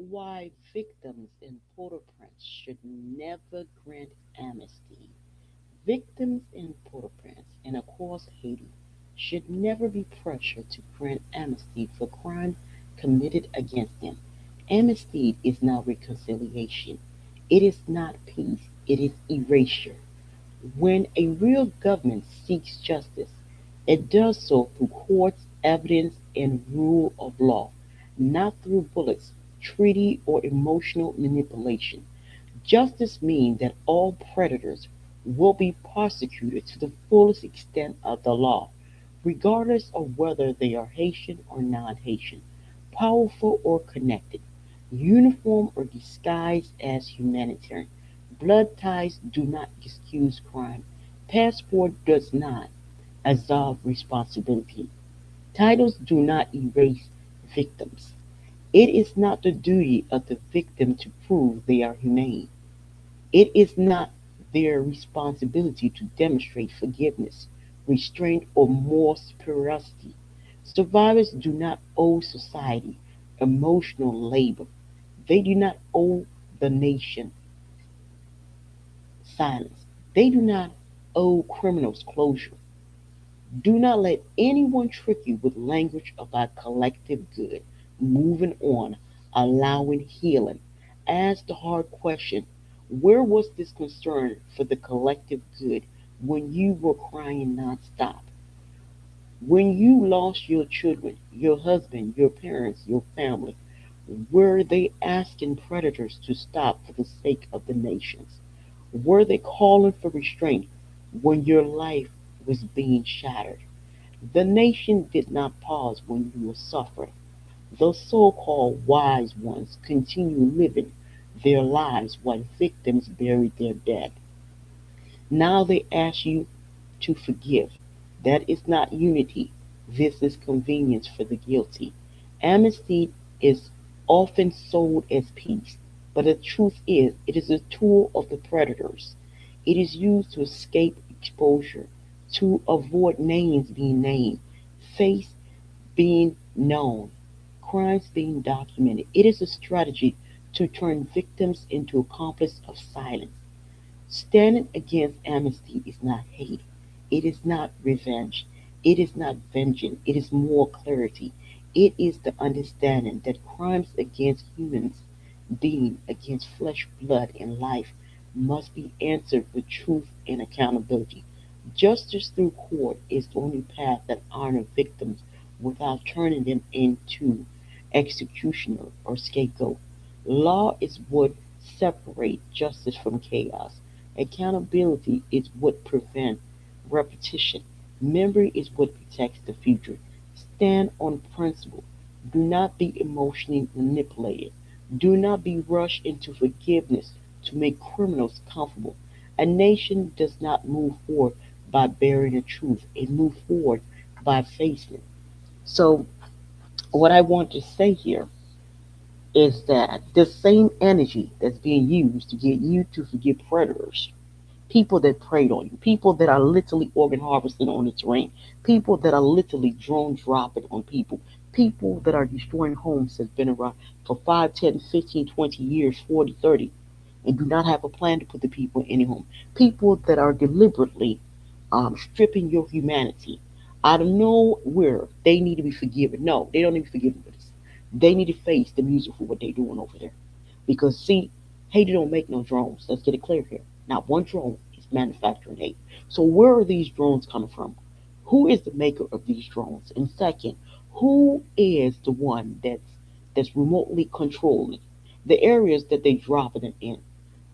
Why victims in Port-au-Prince should never grant amnesty. Victims in Port-au-Prince and across Haiti should never be pressured to grant amnesty for crime committed against them. Amnesty is not reconciliation. It is not peace. It is erasure. When a real government seeks justice, it does so through courts, evidence, and rule of law, not through bullets, treaty, or emotional manipulation. Justice means that all predators will be prosecuted to the fullest extent of the law, regardless of whether they are Haitian or non Haitian, powerful or connected, uniform or disguised as humanitarian. Blood ties do not excuse crime. Passport does not absolve responsibility. Titles do not erase victims. It is not the duty of the victim to prove they are humane. It is not their responsibility to demonstrate forgiveness, restraint, or moral superiority. Survivors do not owe society emotional labor. They do not owe the nation silence. They do not owe criminals closure. Do not let anyone trick you with language about collective good, moving on, allowing healing. Ask the hard question: where was this concern for the collective good when you were crying nonstop? When you lost your children, your husband, your parents, your family, were they asking predators to stop for the sake of the nations? Were they calling for restraint when your life was being shattered? The nation did not pause when you were suffering. The so called wise ones continue living their lives while victims buried their dead. Now they ask you to forgive. That is not unity. This is convenience for the guilty. Amnesty is often sold as peace, but the truth is, it is a tool of the predators. It is used to escape exposure, to avoid names being named, face being known, crimes being documented. It is a strategy to turn victims into accomplices of silence. Standing against amnesty is not hate. It is not revenge. It is not vengeance. It is more clarity. It is the understanding that crimes against humans, being against flesh, blood, and life, must be answered with truth and accountability. Justice through court is the only path that honors victims without turning them into executioner or scapegoat. Law is what separates justice from chaos. Accountability is what prevents repetition. Memory is what protects the future. Stand on principle. Do not be emotionally manipulated. Do not be rushed into forgiveness to make criminals comfortable. A nation does not move forward by burying the truth, it moves forward by facing it. So, what I want to say here is that the same energy that's being used to get you to forgive predators, people that preyed on you, people that are literally organ harvesting on the terrain, people that are literally drone dropping on people, people that are destroying homes that's been around for 5, 10, 15, 20 years, 40, 30, and do not have a plan to put the people in any home, people that are deliberately stripping your humanity. Out of nowhere, they need to be forgiven. No, they don't need to be forgiven for this. They need to face the music for what they're doing over there. Because, see, Haiti don't make no drones. Let's get it clear here. Not one drone is manufactured in Haiti. So, where are these drones coming from? Who is the maker of these drones? And second, who is the one that's remotely controlling the areas that they're dropping them in?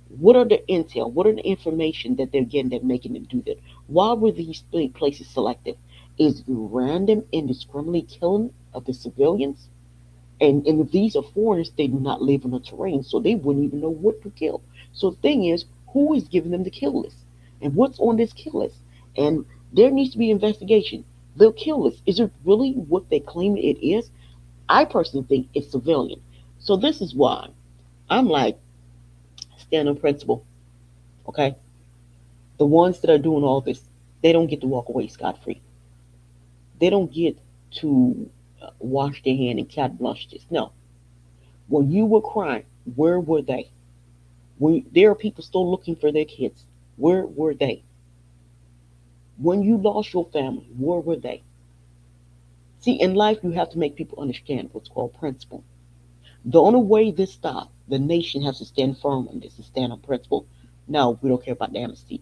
What are the intel? What are the information that they're getting that making them do that? Why were these places selected? Is it random indiscriminately killing of the civilians? And if these are foreigners, they do not live on the terrain, so they wouldn't even know what to kill. So the thing is, who is giving them the kill list? And what's on this kill list? And there needs to be investigation. The kill list, is it really what they claim it is? I personally think it's civilian. So this is why I'm like, stand on principle, okay? The ones that are doing all this, they don't get to walk away scot free. They don't get to wash their hand and cat blanche this. No, When you were crying, where were they? When there are people still looking for their kids, where were they? When you lost your family, where were they? See, in life, you have to make people understand what's called principle. The only way this stops, the nation has to stand firm on this and stand on principle. No, we don't care about the amnesty.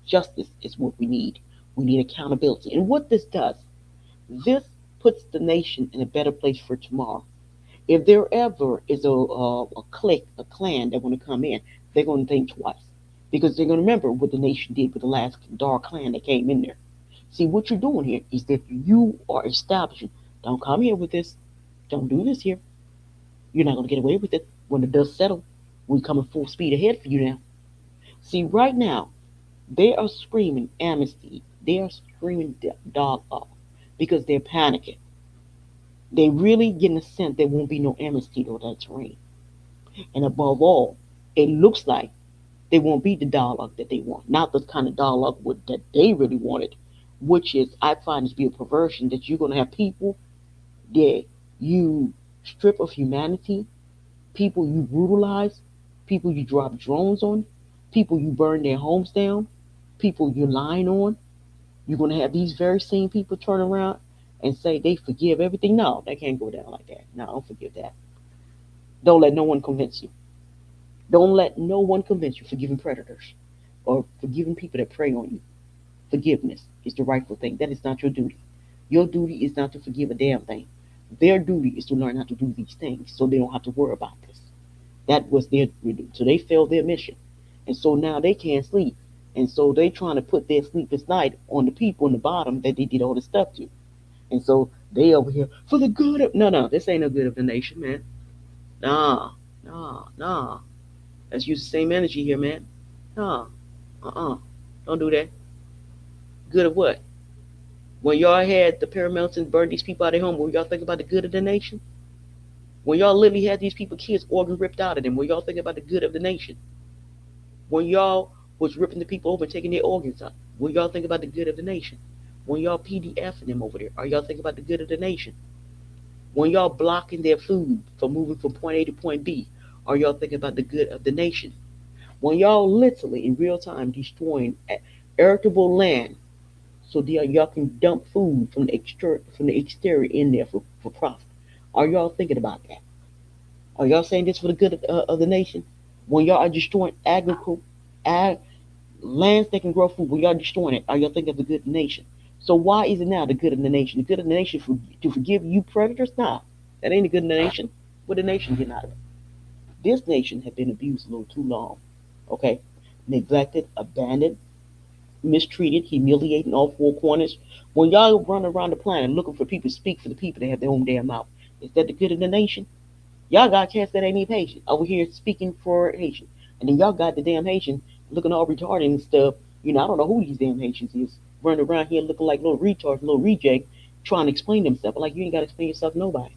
Justice is what we need. We need accountability. And what this does, this puts the nation in a better place for tomorrow. If there ever is a clique, a clan that want to come in, they're going to think twice because they're going to remember what the nation did with the last dark clan that came in there. See, what you're doing here is that you are establishing, don't come here with this, don't do this here. You're not going to get away with it when the dust settles. We're coming full speed ahead for you now. See, right now, they are screaming amnesty. They are screaming dog off because they're panicking. They really getting a sense there won't be no amnesty or that terrain. And above all, it looks like there won't be the dialogue that they want. Not the kind of dialogue that they really wanted, which is, I find to be a perversion that you're going to have people that you strip of humanity, people you brutalize, people you drop drones on, people you burn their homes down, people you're lying on. You're going to have these very same people turn around and say they forgive everything. No, they can't go down like that. No, don't forgive that. Don't let no one convince you. Don't let no one convince you forgiving predators or forgiving people that prey on you. Forgiveness is the rightful thing. That is not your duty. Your duty is not to forgive a damn thing. Their duty is to learn how to do these things so they don't have to worry about this. That was their duty. So they failed their mission. And so now they can't sleep. And so they trying to put their sleepless night on the people in the bottom that they did all this stuff to. And so they over here for the good of no, this ain't no good of the nation, man. Nah, nah. Let's use the same energy here, man. Nah, don't do that. Good of what? When y'all had the paramilitary and burned these people out of their home, were y'all think about the good of the nation? When y'all literally had these people kids organs ripped out of them, were y'all thinking about the good of the nation? When y'all was ripping the people over and taking their organs out, were y'all thinking about the good of the nation? When y'all PDFing them over there, are y'all thinking about the good of the nation? When y'all blocking their food from moving from point A to point B, are y'all thinking about the good of the nation? When y'all literally in real time destroying arable land so that y'all can dump food from the exterior in there for profit, are y'all thinking about that? Are y'all saying this for the good of the nation? When y'all are destroying ag, lands that can grow food, when y'all destroying it, are y'all thinking of the good of the nation? So why is it now the good of the nation? The good of the nation to forgive you predators? Nah, that ain't the good of the nation. What the nation getting out of it? This nation had been abused a little too long. Okay, neglected, abandoned, mistreated, humiliated in all four corners. When y'all run around the planet looking for people to speak for the people that have their own damn mouth, is that the good of the nation? Y'all got cats that ain't even Haitian over here speaking for Haitian, and then y'all got the damn Haitian looking all retarded and stuff. I don't know who these damn Haitians is running around here looking like little retards, little reject, trying to explain themselves. Like you ain't got to explain yourself to nobody.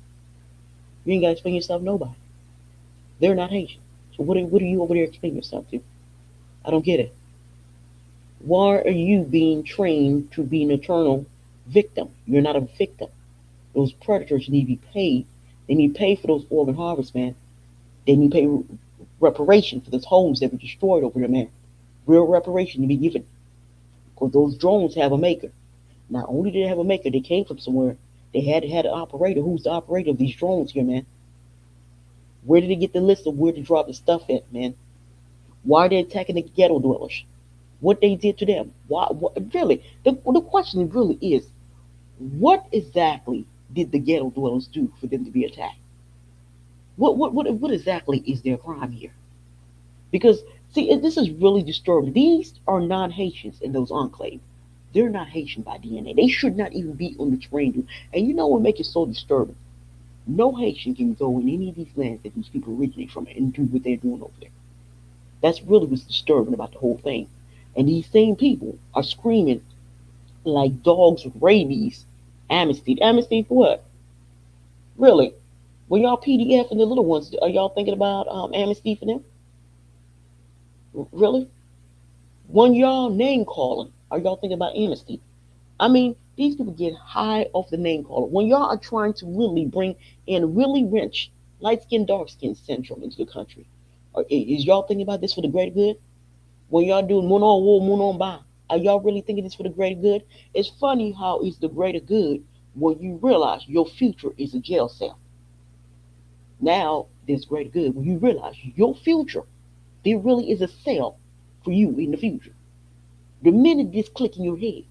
You ain't got to explain yourself to nobody. They're not Haitian. So what are you over there explaining yourself to? I don't get it. Why are you being trained to be an eternal victim? You're not a victim. Those predators need to be paid. They need to pay for those organ harvests, man. They need to pay reparation for those homes that were destroyed over there, man. Real reparation to be given. Because those drones have a maker. Not only did they have a maker, they came from somewhere. They had an operator. Who's the operator of these drones here, man? Where did they get the list of where to drop the stuff at, man? Why are they attacking the ghetto dwellers? What they did to them? Why? What, really? The question really is, what exactly did the ghetto dwellers do for them to be attacked? What exactly is their crime here? Because see, this is really disturbing. These are non-Haitians in those enclaves. They're not Haitian by DNA. They should not even be on the terrain. And you know what makes it so disturbing? No Haitian can go in any of these lands that these people originate from and do what they're doing over there. That's really what's disturbing about the whole thing. And these same people are screaming like dogs with rabies. Amnesty. Amnesty for what? Really? When y'all PDF and the little ones, are y'all thinking about amnesty for them? Really? When y'all name calling, are y'all thinking about amnesty? I mean, these people get high off the name calling. When y'all are trying to really bring in really rich light skin, dark skin syndrome into the country. Is y'all thinking about this for the greater good? When y'all do moon on war, moon on by, are y'all really thinking this for the greater good? It's funny how it's the greater good when you realize your future is a jail cell. Now, this greater good when you realize your future, there really is a cell for you in the future. The minute this click in your head,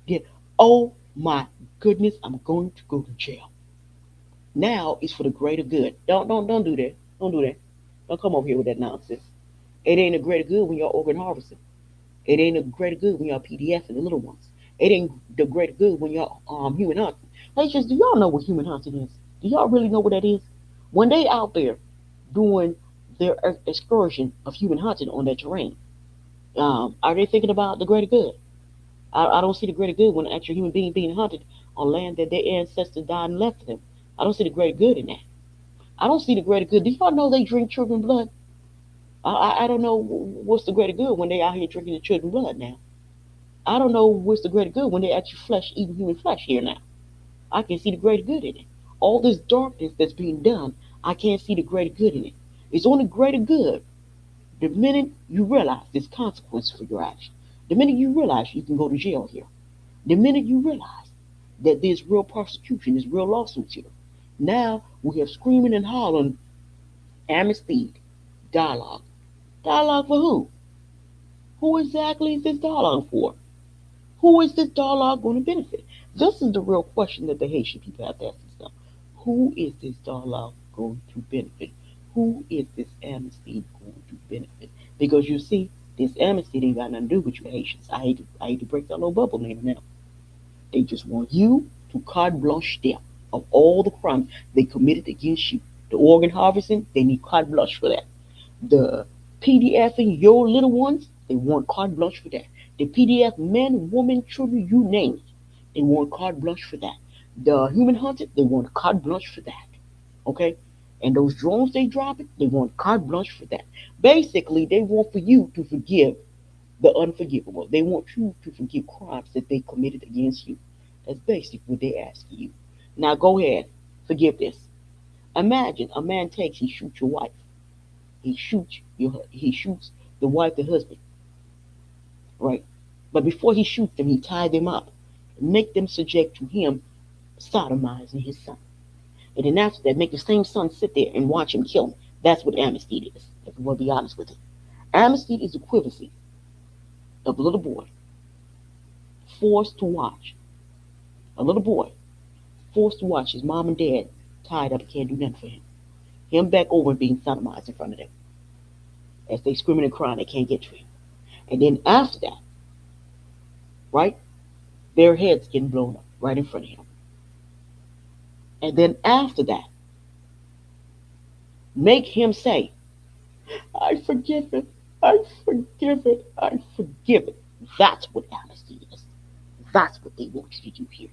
that, oh my goodness, I'm going to go to jail. Now it's for the greater good. Don't do that. Don't do that. Don't come over here with that nonsense. It ain't a greater good when you're organ harvesting. It ain't a greater good when y'all PDF and the little ones. It ain't the greater good when y'all human hunting. Just do y'all know what human hunting is? Do y'all really know what that is? When they out there doing their excursion of human hunting on their terrain, are they thinking about the greater good? I don't see the greater good when an actual human being being hunted on land that their ancestors died and left them. I don't see the greater good in that. I don't see the greater good. Do y'all know they drink children's blood? I don't know what's the greater good when they out here drinking the children's blood now. I don't know what's the greater good when they actually flesh eating human flesh here now. I can see the greater good in it. All this darkness that's being done, I can't see the greater good in it. It's only greater good the minute you realize there's consequence for your action. The minute you realize you can go to jail here. The minute you realize that there's real prosecution, there's real lawsuits here. Now we have screaming and hollering, amnesty, dialogue. Dialogue for who? Who exactly is this dialogue for? Who is this dialogue going to benefit? This is the real question that the Haitian people have to ask themselves. Who is this dialogue going to benefit? Who is this amnesty going to benefit? Because you see, this amnesty ain't got nothing to do with you Haitians. I hate to break that little bubble name now. They just want you to carte blanche them of all the crimes they committed against you. The organ harvesting, they need carte blanche for that. The PDFing your little ones, they want carte blanche for that. The PDF men, women, children, you name it, they want carte blanche for that. The human hunted, they want carte blanche for that. Okay? And those drones they drop it, they want carte blanche for that. Basically, they want for you to forgive the unforgivable. They want you to forgive crimes that they committed against you. That's basically what they ask you. Now go ahead, forgive this. Imagine a man takes, he shoots your wife. He shoots the wife, the husband, right? But before he shoots them, he ties them up, make them subject to him sodomizing his son. And then after that, make the same son sit there and watch him kill him. That's what amnesty is, if we want to be honest with it. Amnesty is the equivalency of a little boy forced to watch. A little boy forced to watch his mom and dad tied up and can't do nothing for him. Him back over and being sodomized in front of them. As they screaming and crying, they can't get to him. And then after that, right, their heads getting blown up right in front of him. And then after that, make him say, I forgive it, I forgive it, I forgive it. That's what amnesty is. That's what they want you to do here.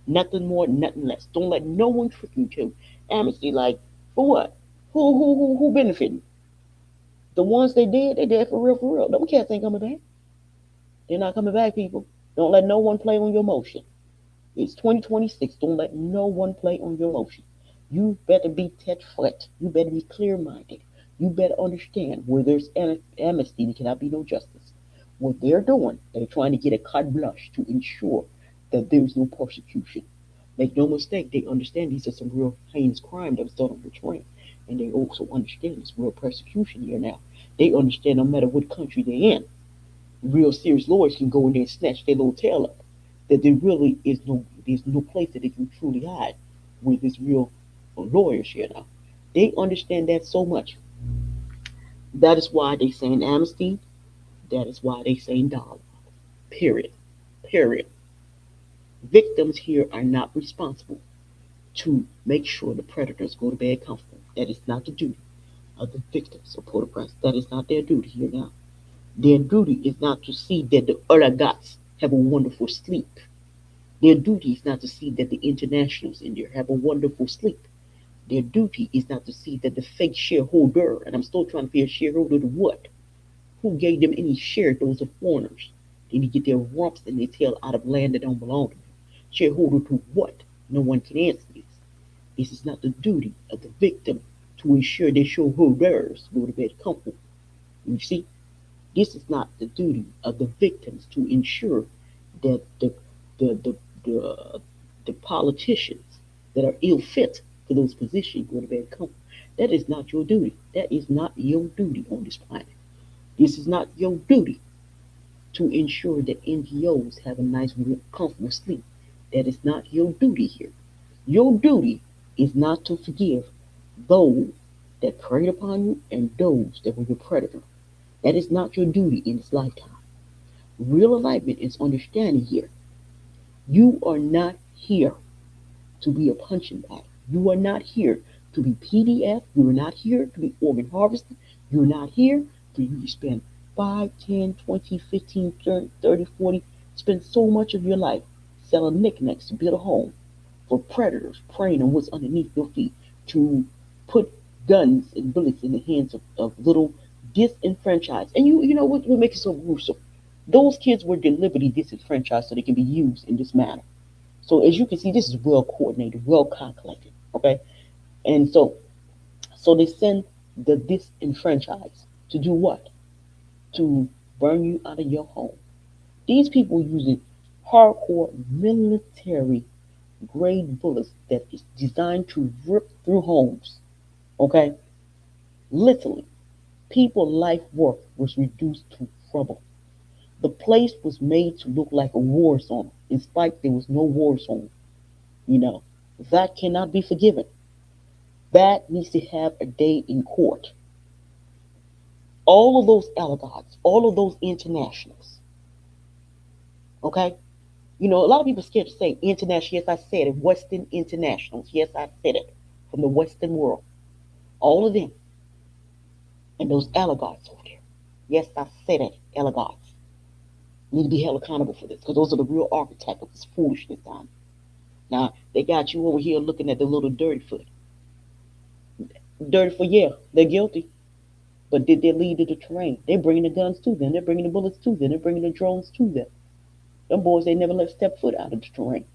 Nothing more, nothing less. Don't let no one trick you to amnesty. Like, for what? Who benefiting? The ones they did for real, for real. Them cats ain't coming back. They're not coming back, people. Don't let no one play on your emotion. It's 2026. Don't let no one play on your emotion. You better be tet-fret. You better be clear-minded. You better understand where there's amnesty, there cannot be no justice. What they're doing, they're trying to get a carte blanche to ensure that there's no persecution. Make no mistake, they understand these are some real heinous crime that was done on the train. And they also understand it's real persecution here now. They understand no matter what country they're in, real serious lawyers can go in there and snatch their little tail up. That there really is there's no place that they can truly hide with this real lawyers here now. They understand that so much. That is why they saying amnesty. That is why they saying dialogue. Period. Period. Victims here are not responsible to make sure the predators go to bed comfortable. That is not the duty of the victims of Port-au-Prince. That is not their duty here now. Their duty is not to see that the Uragats have a wonderful sleep. Their duty is not to see that the internationals in there have a wonderful sleep. Their duty is not to see that the fake shareholder, and I'm still trying to figure shareholder to what? Who gave them any share? Those are foreigners. They need to get their rumps and their tail out of land that don't belong to them. Shareholder to what? No one can answer this. This is not the duty of the victim to ensure they show who theirs go to bed comfortable. You see, this is not the duty of the victims to ensure that the the the, the politicians that are ill fit for those positions go to bed comfortable. That is not your duty. That is not your duty on this planet. This is not your duty to ensure that NGOs have a nice, comfortable sleep. That is not your duty here. Your duty is not to forgive those that preyed upon you and those that were your predator. That is not your duty in this lifetime. Real alignment is understanding here. You are not here to be a punching bag. You are not here to be PDF. You are not here to be organ harvested. You're not here for you to spend 5, 10, 20, 15, 30, 40, spend so much of your life selling knickknacks to build a home for predators preying on what's underneath your feet, to put guns and bullets in the hands of little disenfranchised. And you know what makes it so gruesome? Those kids were deliberately disenfranchised so they can be used in this manner. So as you can see, this is well coordinated, well calculated. Okay, and so they send the disenfranchised to do what? To burn you out of your home. These people using hardcore military grade bullets that is designed to rip through homes. Okay, literally, people's life work was reduced to rubble. The place was made to look like a war zone, in spite there was no war zone. You know, that cannot be forgiven. That needs to have a day in court. All of those allegods, all of those internationals, okay? You know, a lot of people are scared to say international. Yes, I said it. Western internationals. Yes, I said it. From the Western world. All of them. And those allegods over there. Yes, I said it. Allegods. Need to be held accountable for this because those are the real architects of this foolishness time. Now, they got you over here looking at the little dirty foot. Dirty foot, yeah, they're guilty. But did they lead to the terrain? They're bringing the guns to them. They're bringing the bullets to them. They're bringing the drones to them. Them boys, they never let step foot out of the terrain.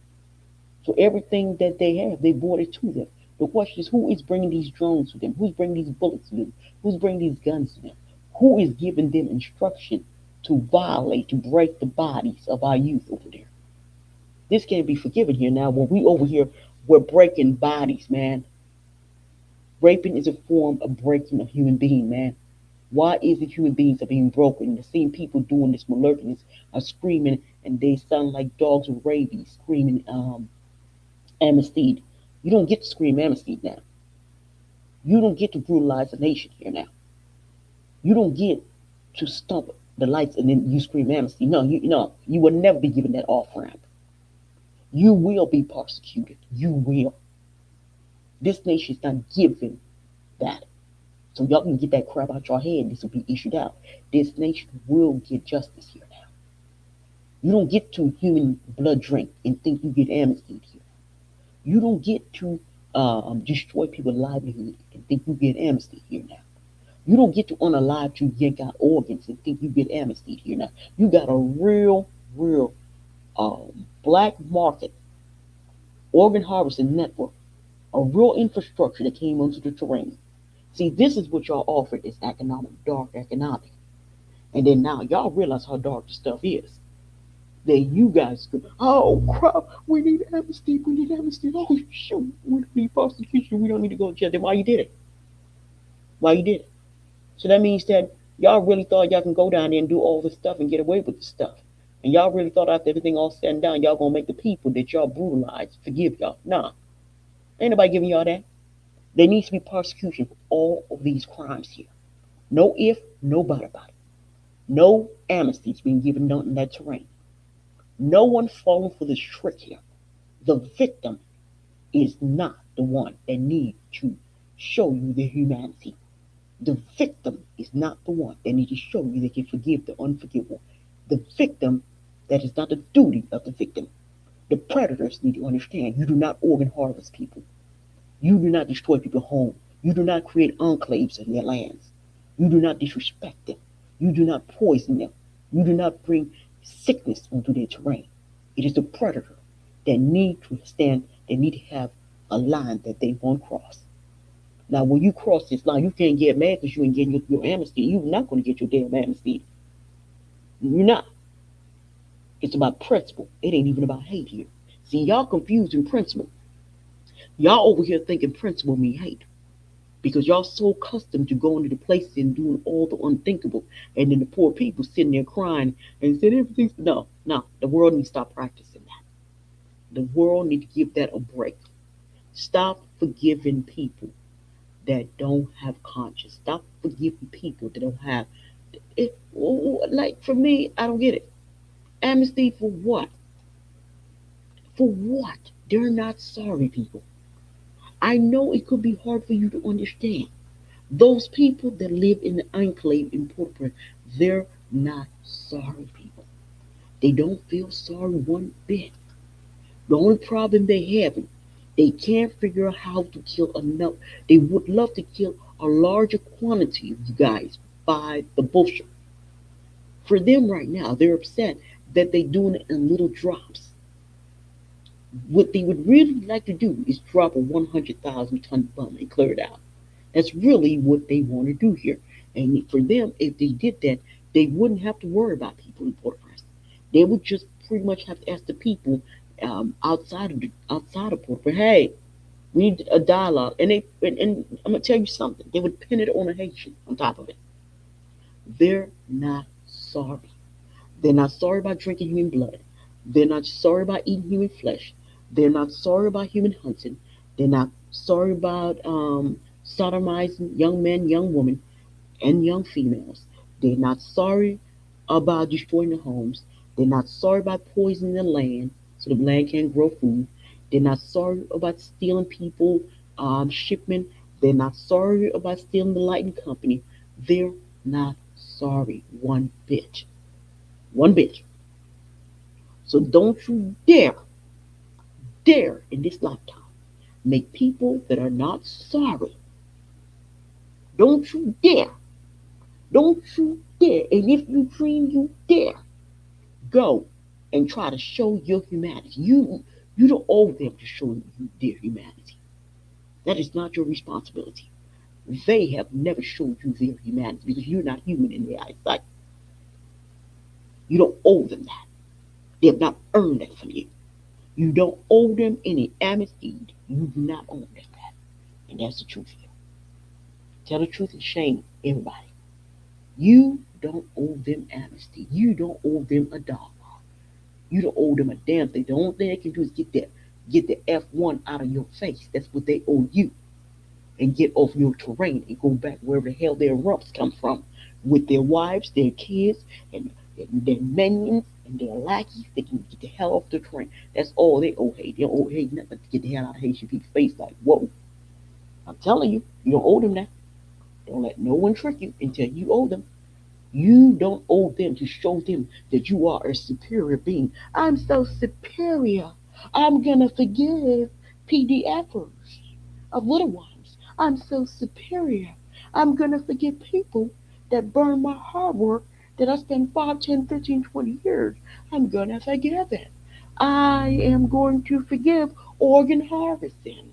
So everything that they have, they brought it to them. The question is, who is bringing these drones to them? Who's bringing these bullets to them? Who's bringing these guns to them? Who is giving them instruction to violate, to break the bodies of our youth over there? This can't be forgiven here now. When we over here, we're breaking bodies, man. Raping is a form of breaking a human being, man. Why is it human beings are being broken? The same people doing this malarkey are screaming, and they sound like dogs with rabies, screaming amnesty. You don't get to scream amnesty now. You don't get to brutalize a nation here now. You don't get to stump the lights and then you scream amnesty. No, you will never be given that off ramp. You will be prosecuted. You will. This nation's not given that. So y'all can get that crap out your head. This will be issued out. This nation will get justice here now. You don't get to human blood drink and think you get amnesty here. You don't get to destroy people's livelihood and think you get amnesty here now. You don't get to unalive to yank out organs and think you get amnesty here now. You got a real black market organ harvesting network, a real infrastructure that came onto the terrain. See, this is what y'all offered is economic, dark economic. And then now y'all realize how dark the stuff is. Then you guys go, oh crap, we need amnesty, we need amnesty. Oh shoot, we don't need prosecution, we don't need to go to jail. Then why you did it? Why you did it? So that means that y'all really thought y'all can go down there and do all this stuff and get away with this stuff. And y'all really thought after everything all said and done, y'all gonna make the people that y'all brutalized forgive y'all. Nah. Ain't nobody giving y'all that. There needs to be prosecution for all of these crimes here. No if, no but about it. No amnesty's being given in that terrain. No one falling for this trick here. The victim is not the one that needs to show you their humanity. The victim is not the one that needs to show you they can forgive the unforgivable. The victim, that is not the duty of the victim. The predators need to understand you do not organ harvest people. You do not destroy people's homes. You do not create enclaves in their lands. You do not disrespect them. You do not poison them. You do not bring sickness onto their terrain. It is the predator that need to stand, they need to have a line that they won't cross. Now, when you cross this line, you can't get mad because you ain't getting your amnesty. You're not going to get your damn amnesty. You're not. It's about principle. It ain't even about hate here. See, y'all confusing principle. Y'all over here thinking principle mean hate because y'all so accustomed to going to the places and doing all the unthinkable, and then the poor people sitting there crying and saying everything's no, no. The world needs to stop practicing that. The world needs to give that a break. Stop forgiving people that don't have conscience. Stop forgiving people that don't have it. Like for me, I don't get it. Amnesty for what? For what? They're not sorry, people. I know it could be hard for you to understand. Those people that live in the enclave in Port-au-Prince, they're not sorry people. They don't feel sorry one bit. The only problem they have, they can't figure out how to kill enough. They would love to kill a larger quantity of you guys by the bushel. For them right now, they're upset that they're doing it in little drops. What they would really like to do is drop a 100,000 ton bomb and clear it out. That's really what they want to do here. And for them, if they did that, they wouldn't have to worry about people in Port-au-Prince. They would just pretty much have to ask the people outside of Port-au-Prince, hey, we need a dialogue. And I'm gonna tell you something. They would pin it on a Haitian on top of it. They're not sorry. They're not sorry about drinking human blood. They're not sorry about eating human flesh. They're not sorry about human hunting. They're not sorry about sodomizing young men, young women, and young females. They're not sorry about destroying the homes. They're not sorry about poisoning the land so the land can't grow food. They're not sorry about stealing people, shipment. They're not sorry about stealing the lighting company. They're not sorry one bit. One bit. So don't you dare in this lifetime make people that are not sorry. Don't you dare. Don't you dare. And if you dream, you dare go and try to show your humanity. You don't owe them to show you their humanity. That is not your responsibility. They have never showed you their humanity because you're not human in their eyesight. You don't owe them that. They have not earned that from you. You don't owe them any amnesty. You do not owe them that. And that's the truth here. Tell the truth and shame everybody. You don't owe them amnesty. You don't owe them a dollar. You don't owe them a damn thing. The only thing they can do is get the F1 out of your face. That's what they owe you. And get off your terrain and go back wherever the hell their rumps come from. With their wives, their kids, and their minions and their lackeys. They can get the hell off the terrain. That's all they owe Haiti. They don't owe Haiti nothing to get the hell out of Haitian people's face. Like, whoa. I'm telling you, you don't owe them that. Don't let no one trick you until you owe them. You don't owe them to show them that you are a superior being. I'm so superior. I'm gonna forgive PDFers of little ones. I'm so superior. I'm gonna forgive people that burn my hard work that I spent 5, 10, 15, 20 years. I'm gonna forgive it. I am going to forgive organ harvesting.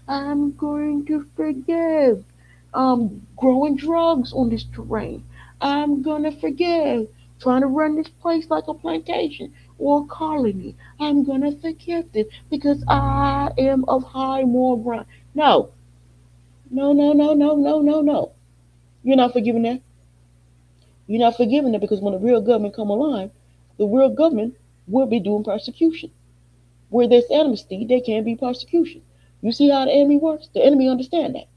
I'm going to forgive growing drugs on this terrain. I'm gonna forgive trying to run this place like a plantation or a colony. I'm gonna forgive this because I am of high moral ground. No, no, no, no, no, no, no, no. You're not forgiving that. You're not forgiving that because when the real government come alive, the real government will be doing persecution. Where there's amnesty, there can be persecution. You see how the enemy works? The enemy understand that.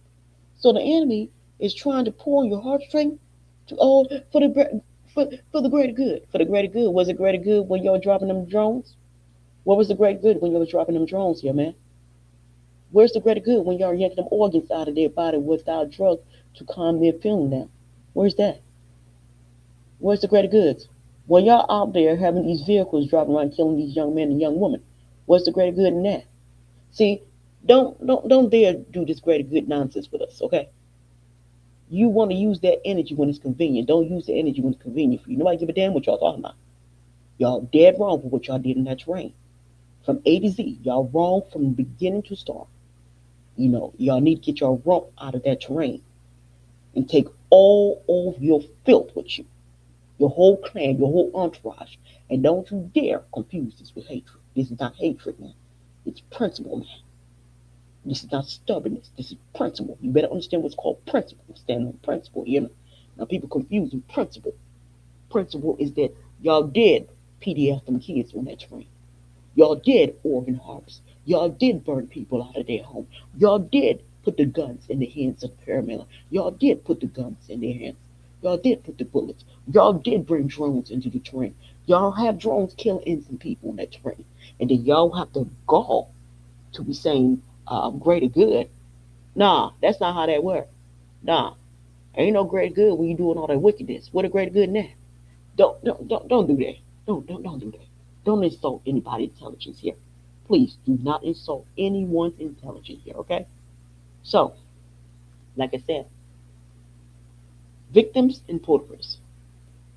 So the enemy is trying to pull on your heartstring to oh for the greater good. For the greater good. Was it greater good when y'all dropping them drones? What was the greater good when y'all was dropping them drones here, man? Where's the greater good when y'all yanking them organs out of their body without drugs to calm their feeling down? Where's that? Where's the greater goods? When y'all out there having these vehicles driving around killing these young men and young women, what's the greater good in that? See, don't dare do this greater good nonsense with us, okay? You want to use that energy when it's convenient. Don't use the energy when it's convenient for you. Nobody give a damn what y'all talking about. Y'all dead wrong for what y'all did in that train. From A to Z. Y'all wrong from beginning to start. Y'all need to get your rump out of that terrain and take all of your filth with you, your whole clan, your whole entourage. And don't you dare confuse this with hatred. This is not hatred, man. It's principle, man. This is not stubbornness. This is principle. You better understand what's called principle. Stand on principle. Now people confusing principle. Principle is that y'all did PDF them kids on that train. Y'all did organ harvest. Y'all did burn people out of their home. Y'all did put the guns in the hands of paramedics. Y'all did put the guns in their hands. Y'all did put the bullets. Y'all did bring drones into the terrain. Y'all have drones killing innocent people on that terrain. And then y'all have the gall to be saying greater good. Nah, that's not how that works. Nah, ain't no greater good when you doing all that wickedness. What a greater good in that? Don't do that. Don't do that. Don't insult anybody's intelligence here. Please do not insult anyone's intelligence here, okay? So, like I said, victims and porters,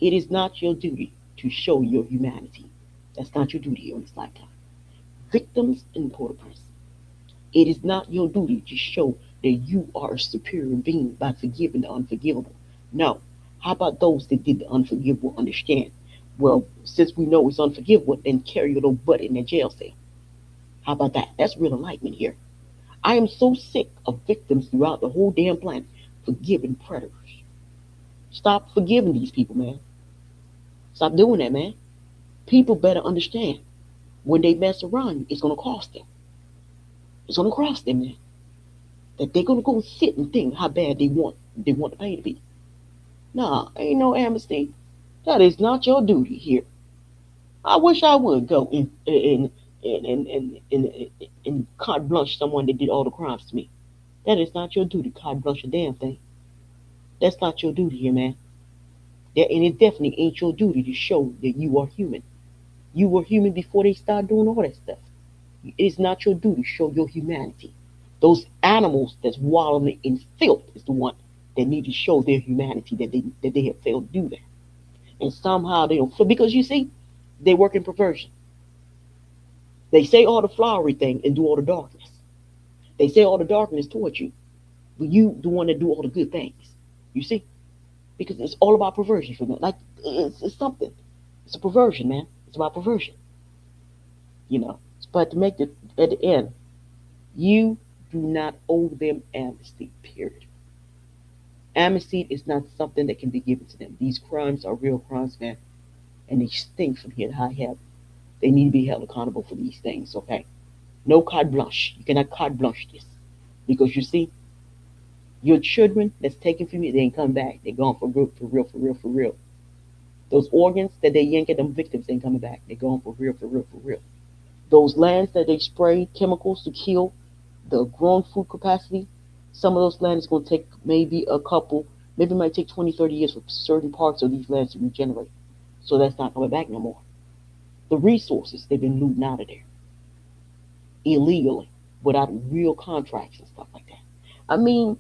it is not your duty to show your humanity. That's not your duty here in this lifetime. Victims and porters, it is not your duty to show that you are a superior being by forgiving the unforgivable. No. How about those that did the unforgivable understand? Well, since we know it's unforgivable, then carry your little butt in the jail cell. How about that? That's real enlightenment here. I am so sick of victims throughout the whole damn planet forgiving predators. Stop forgiving these people, man. Stop doing that, man. People better understand when they mess around, it's gonna cost them. It's gonna cost them, man. That they're gonna go sit and think how bad they want the pain to be. Nah, ain't no amnesty. That is not your duty here. I wish I would go and carte blanche someone that did all the crimes to me. That is not your duty, carte blanche a damn thing. That's not your duty here, man. And it definitely ain't your duty to show that you are human. You were human before they started doing all that stuff. It is not your duty to show your humanity. Those animals that's wallowing in filth is the one that need to show their humanity that they have failed to do that. And somehow they don't feel because you see, they work in perversion. They say all the flowery thing and do all the darkness. They say all the darkness towards you, but you the one that do all the good things. You see, because it's all about perversion for them. Like it's something. It's a perversion, man. It's about perversion. But to make it at the end, you do not owe them amnesty. Period. Amnesty is not something that can be given to them. These crimes are real crimes, man, and they stink from here to high heaven. They need to be held accountable for these things, okay? No carte blanche. You cannot carte blanche this. Because you see, your children that's taken from you, they ain't come back. They're gone for real, for real, for real, for real. Those organs that they yank at them victims ain't coming back. They're gone for real, for real, for real. Those lands that they spray chemicals to kill the grown food capacity, some of those lands is going to take maybe a couple, maybe it might take 20, 30 years for certain parts of these lands to regenerate. So that's not coming back no more. The resources, they've been looting out of there illegally without real contracts and stuff like that. I mean,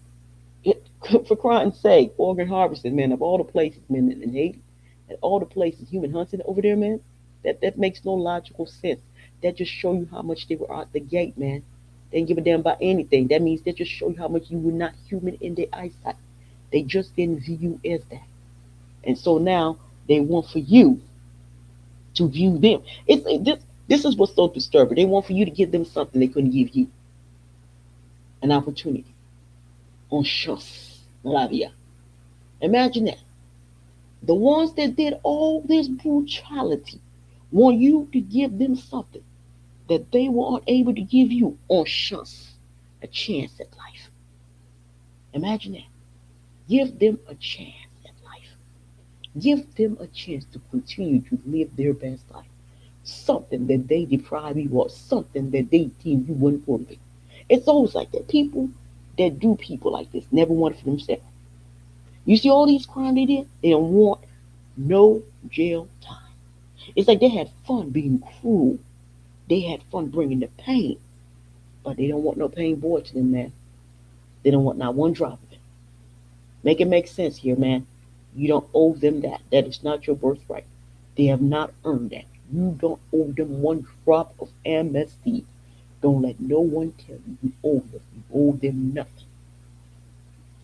for crying's sake, organ harvesting, man, of all the places, man, in Haiti, and all the places human hunting over there, man, that makes no logical sense. That just show you how much they were out the gate, man. They didn't give a damn about anything. That means that just show you how much you were not human in their eyesight. They just didn't view you as that. And so now they want for you to view them. This is what's so disturbing. They want for you to give them something they couldn't give you. An opportunity. En chance. La vie. Imagine that. The ones that did all this brutality want you to give them something that they were unable to give you en chance. A chance at life. Imagine that. Give them a chance at life. Give them a chance to continue to live their best life. Something that they deprive you of, something that they deem you wouldn't want to be. It's always like that. People that do people like this never want it for themselves. You see all these crimes they did? They don't want no jail time. It's like they had fun being cruel. They had fun bringing the pain. But they don't want no pain brought to them, man. They don't want not one drop of it. Make it make sense here, man. You don't owe them that. That is not your birthright. They have not earned that. You don't owe them one drop of amnesty. Don't let no one tell you you owe them. You owe them nothing.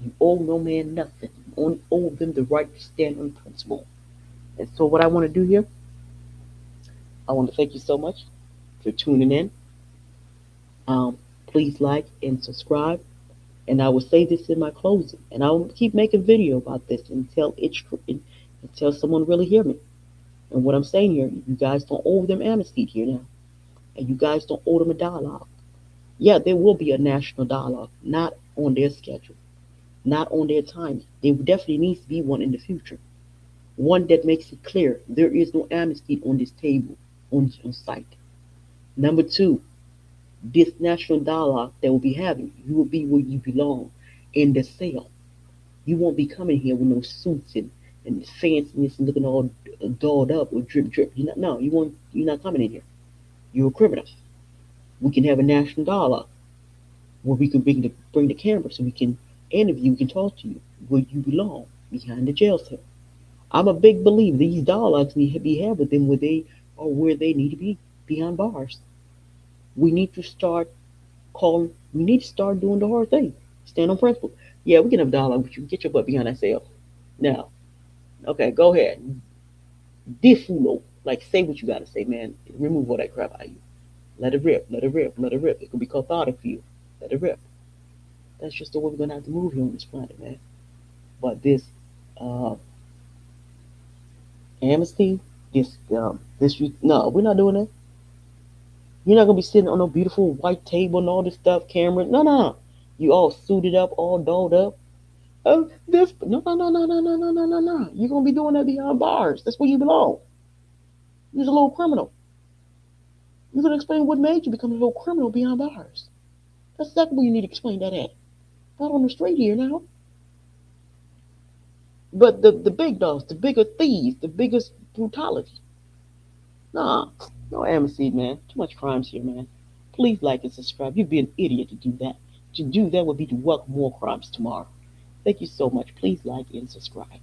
You owe no man nothing. You only owe them the right to stand on principle. And so, what I want to do here, I want to thank you so much for tuning in. Um, Please like and subscribe. And I will say this in my closing, and I will keep making video about this until until someone really hear me. And what I'm saying here, you guys don't owe them amnesty here now, and you guys don't owe them a dialogue. Yeah, there will be a national dialogue, not on their schedule, not on their timing. There definitely needs to be one in the future, one that makes it clear there is no amnesty on this table, on site. Number two, this national dialogue that we'll be having, you will be where you belong, in the cell. You won't be coming here with no suits and fanciness and looking all dolled up or drip drip. You're not, no, you won't. You're not coming in here. You're a criminal. We can have a national dialogue where we can bring the camera so we can interview, we can talk to you where you belong, behind the jail cell. I'm a big believer these dialogues need to be had with them where they need to be, behind bars. We need to start calling. We need to start doing the hard thing. Stand on principle. Yeah, we can have dialogue, but you get your butt behind that cell. Now, okay, go ahead. Defulo. Like, say what you gotta say, man. Remove all that crap out of you. Let it rip, let it rip, let it rip. It could be cathartic for you. Let it rip. That's just the way we're gonna have to move here on this planet, man. But this uh, amnesty, no, we're not doing that. You're not gonna be sitting on no beautiful white table and all this stuff, camera. No, no. You all suited up, all dolled up. Oh, this no, no, no, no, no, no, no, no, no, no. You're gonna be doing that behind bars. That's where you belong. You're a little criminal. You're gonna explain what made you become a little criminal behind bars. That's exactly where you need to explain that at. Not on the street here now. But the big dogs, the bigger thieves, the biggest brutality. Nah, no amnesty, man. Too much crimes here, man. Please like and subscribe. You'd be an idiot to do that. To do that would be to welcome more crimes tomorrow. Thank you so much. Please like and subscribe.